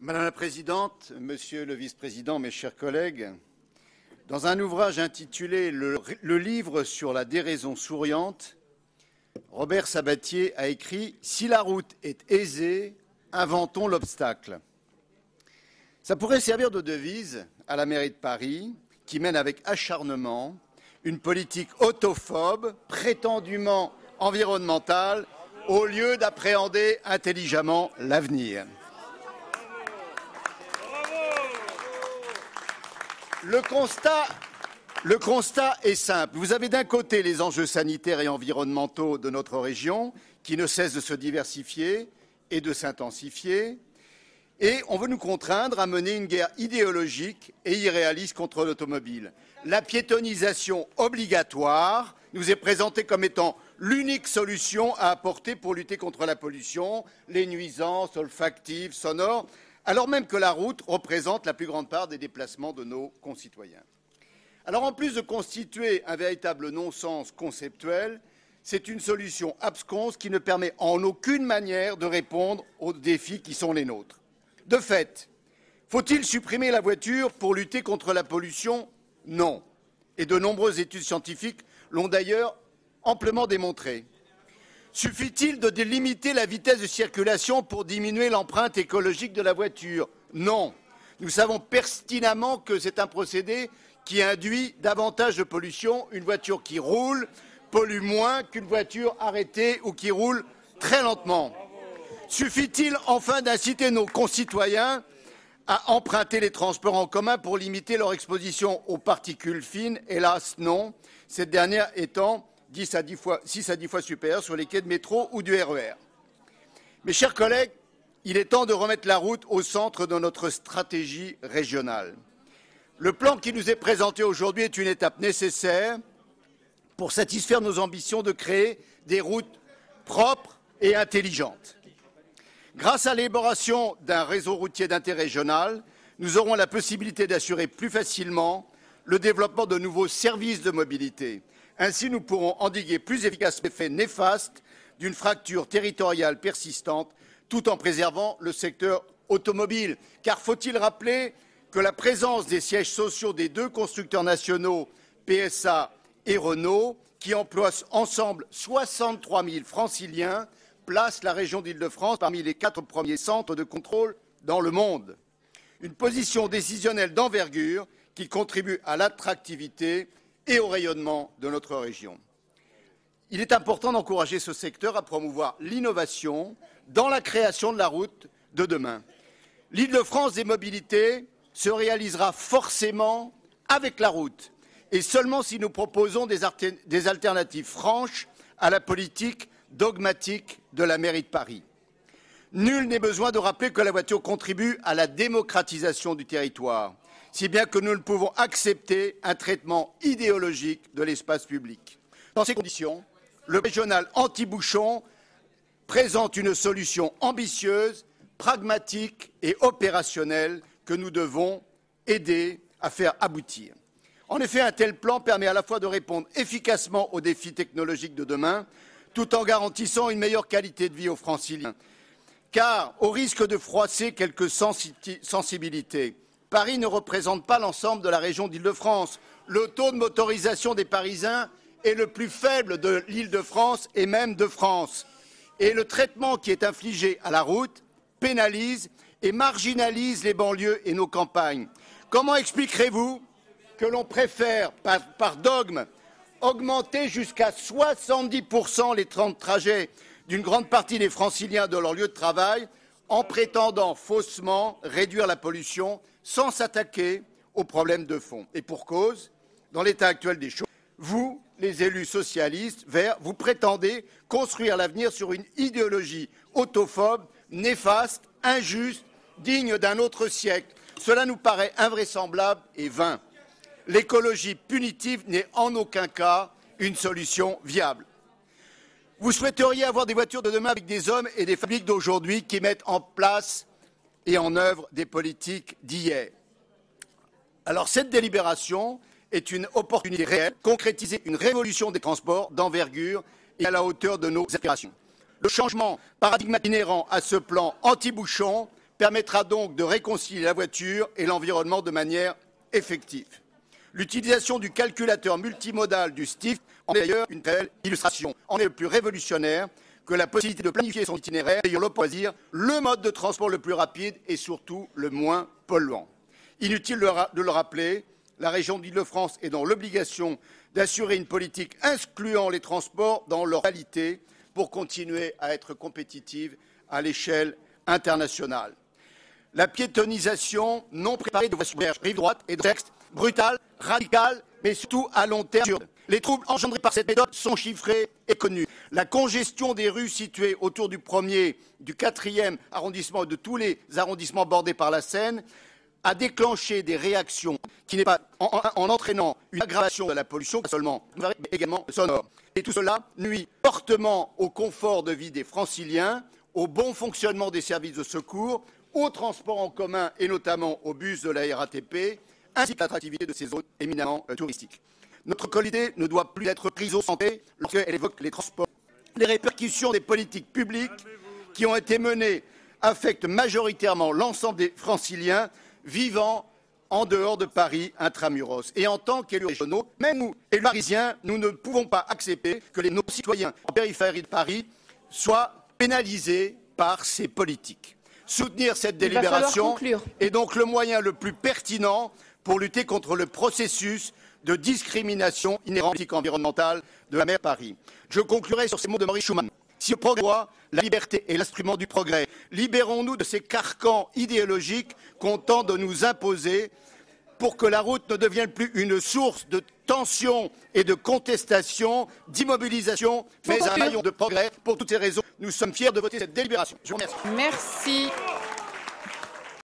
Madame la Présidente, Monsieur le Vice-président, mes chers collègues, dans un ouvrage intitulé Le livre sur la déraison souriante, Robert Sabatier a écrit « Si la route est aisée, inventons l'obstacle ». Ça pourrait servir de devise à la mairie de Paris, qui mène avec acharnement une politique autophobe, prétendument environnementale, au lieu d'appréhender intelligemment l'avenir. Le constat est simple. Vous avez d'un côté les enjeux sanitaires et environnementaux de notre région qui ne cessent de se diversifier et de s'intensifier. Et on veut nous contraindre à mener une guerre idéologique et irréaliste contre l'automobile. La piétonnisation obligatoire nous est présentée comme étant l'unique solution à apporter pour lutter contre la pollution, les nuisances olfactives, sonores, alors même que la route représente la plus grande part des déplacements de nos concitoyens. Alors en plus de constituer un véritable non-sens conceptuel, c'est une solution absconse qui ne permet en aucune manière de répondre aux défis qui sont les nôtres. De fait, faut-il supprimer la voiture pour lutter contre la pollution? Non. Et de nombreuses études scientifiques l'ont d'ailleurs amplement démontré. Suffit-il de limiter la vitesse de circulation pour diminuer l'empreinte écologique de la voiture? Non. Nous savons pertinemment que c'est un procédé qui induit davantage de pollution. Une voiture qui roule pollue moins qu'une voiture arrêtée ou qui roule très lentement. Suffit-il enfin d'inciter nos concitoyens à emprunter les transports en commun pour limiter leur exposition aux particules fines? Hélas, non. Cette dernière étant 6 à 10 fois supérieure sur les quais de métro ou du RER. Mes chers collègues, il est temps de remettre la route au centre de notre stratégie régionale. Le plan qui nous est présenté aujourd'hui est une étape nécessaire pour satisfaire nos ambitions de créer des routes propres et intelligentes. Grâce à l'élaboration d'un réseau routier d'intérêt régional, nous aurons la possibilité d'assurer plus facilement le développement de nouveaux services de mobilité. Ainsi, nous pourrons endiguer plus efficacement l'effet néfaste d'une fracture territoriale persistante tout en préservant le secteur automobile. Car faut-il rappeler que la présence des sièges sociaux des deux constructeurs nationaux, PSA et Renault, qui emploient ensemble 63 000 franciliens, place la région d'Île-de-France parmi les 4 premiers centres de contrôle dans le monde. Une position décisionnelle d'envergure qui contribue à l'attractivité et au rayonnement de notre région. Il est important d'encourager ce secteur à promouvoir l'innovation dans la création de la route de demain. L'Île-de-France des mobilités se réalisera forcément avec la route et seulement si nous proposons des alternatives franches à la politique dogmatique de la mairie de Paris. Nul n'est besoin de rappeler que la voiture contribue à la démocratisation du territoire, si bien que nous ne pouvons accepter un traitement idéologique de l'espace public. Dans ces conditions, le régional anti-bouchon présente une solution ambitieuse, pragmatique et opérationnelle que nous devons aider à faire aboutir. En effet, un tel plan permet à la fois de répondre efficacement aux défis technologiques de demain, tout en garantissant une meilleure qualité de vie aux Franciliens. Car, au risque de froisser quelques sensibilités, Paris ne représente pas l'ensemble de la région d'Île-de-France. Le taux de motorisation des Parisiens est le plus faible de l'Île-de-France et même de France. Et le traitement qui est infligé à la route pénalise et marginalise les banlieues et nos campagnes. Comment expliquerez-vous que l'on préfère, par dogme, augmenter jusqu'à 70% les temps de trajet d'une grande partie des Franciliens de leur lieu de travail en prétendant faussement réduire la pollution sans s'attaquer aux problèmes de fond? Et pour cause, dans l'état actuel des choses, vous, les élus socialistes, verts, vous prétendez construire l'avenir sur une idéologie autophobe, néfaste, injuste, digne d'un autre siècle. Cela nous paraît invraisemblable et vain. L'écologie punitive n'est en aucun cas une solution viable. Vous souhaiteriez avoir des voitures de demain avec des hommes et des fabriques d'aujourd'hui qui mettent en place et en œuvre des politiques d'hier. Alors cette délibération est une opportunité réelle, concrétiser une révolution des transports d'envergure et à la hauteur de nos aspirations. Le changement paradigmatique inhérent à ce plan anti-bouchon permettra donc de réconcilier la voiture et l'environnement de manière effective. L'utilisation du calculateur multimodal du STIFT en est d'ailleurs une telle illustration. En est le plus révolutionnaire que la possibilité de planifier son itinéraire ayant le loisir, le mode de transport le plus rapide et surtout le moins polluant. Inutile de le rappeler, la région d'Île-de-France est dans l'obligation d'assurer une politique incluant les transports dans leur qualité pour continuer à être compétitive à l'échelle internationale. La piétonisation non préparée de voies rive droite est de texte brutale, radicale, mais surtout à long terme. Les troubles engendrés par cette méthode sont chiffrés et connus. La congestion des rues situées autour du 1er, du 4e arrondissement et de tous les arrondissements bordés par la Seine a déclenché des réactions qui n'est pas en entraînant une aggravation de la pollution, pas seulement, mais également sonore. Et tout cela nuit fortement au confort de vie des Franciliens, au bon fonctionnement des services de secours, aux transports en commun et notamment aux bus de la RATP, ainsi que l'attractivité de ces zones éminemment touristiques. Notre qualité ne doit plus être prise au santé lorsqu'elle évoque les transports. Les répercussions des politiques publiques qui ont été menées affectent majoritairement l'ensemble des Franciliens vivant en dehors de Paris intramuros. Et en tant qu'élus régionaux, même nous, élus parisiens, nous ne pouvons pas accepter que nos citoyens en périphérie de Paris soient pénalisés par ces politiques. Soutenir cette délibération est donc le moyen le plus pertinent pour lutter contre le processus de discrimination inhérente à la politique environnementale de la maire de Paris. Je conclurai sur ces mots de Maurice Schumann. Si le progrès doit, la liberté est l'instrument du progrès. Libérons-nous de ces carcans idéologiques qu'on tente de nous imposer pour que la route ne devienne plus une source de tension et de contestation, d'immobilisation, mais un maillon de progrès. Pour toutes ces raisons, nous sommes fiers de voter cette délibération. Je vous remercie. Merci.